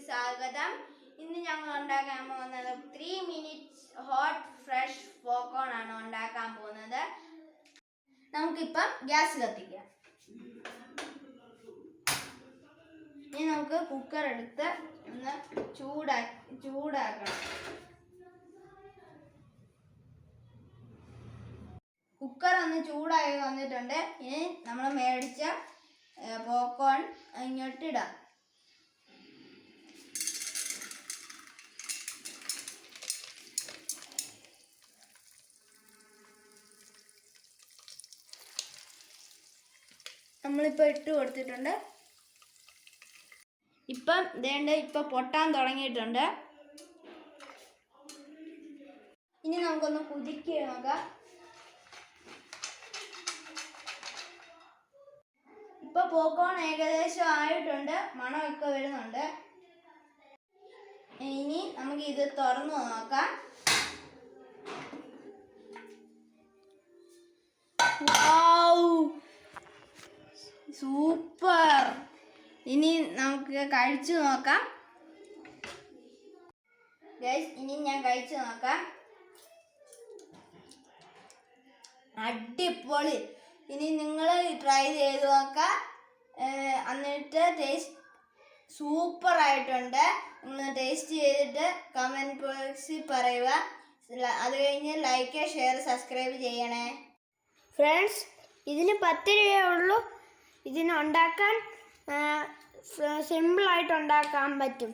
സ്വാഗതം. ഇന്ന് ഞങ്ങൾ ഉണ്ടാക്കാൻ പോകുന്നത് 3 minutes ഹോട്ട് ഫ്രഷ് പോപ്കോൺ ആണ് ഉണ്ടാക്കാൻ പോകുന്നത്. നമുക്കിപ്പം ഗ്യാസ് കത്തിക്കാം. ഇനി നമുക്ക് കുക്കർ എടുത്ത് ഒന്ന് ചൂടാക്കണം. കുക്കർ ഒന്ന് ചൂടായി വന്നിട്ടുണ്ട്. ഇനി നമ്മൾ മേടിച്ച പോപ്കോൺ ഇങ്ങോട്ട് ഇടാം. നമ്മളിപ്പോൾ ഇട്ട് കൊടുത്തിട്ടുണ്ട്. ഇപ്പം പൊട്ടാൻ തുടങ്ങിയിട്ടുണ്ട്. ഇനി നമുക്കൊന്ന് കുലുക്കി നോക്കാം. ഇപ്പോൾ പോപ്കോൺ ഏകദേശം ആയിട്ടുണ്ട്, മണമൊക്കെ വരുന്നുണ്ട്. ഇനി നമുക്ക് ഇത് തുറന്നു നോക്കാം. സൂപ്പർ! ഇനി നമുക്ക് കഴിച്ചു നോക്കാം. ഗൈസ്, ഇനി ഞാൻ കഴിച്ചു നോക്കാം. അടിപൊളി! ഇനി നിങ്ങൾ ട്രൈ ചെയ്ത് നോക്കാം. എന്നിട്ട് ടേസ്റ്റ് സൂപ്പർ ആയിട്ടുണ്ട്. നിങ്ങൾ ടേസ്റ്റ് ചെയ്തിട്ട് കമൻറ്റ് ബോക്സിൽ പറയുക. അത് കഴിഞ്ഞ് ലൈക്ക്, ഷെയർ, സബ്സ്ക്രൈബ് ചെയ്യണേ. ഫ്രണ്ട്സ്, ഇതിന് 10 രൂപയേ ഉള്ളൂ. ഇതിന് ഉണ്ടാക്കാൻ സിമ്പിളായിട്ട് ഉണ്ടാക്കാൻ പറ്റും.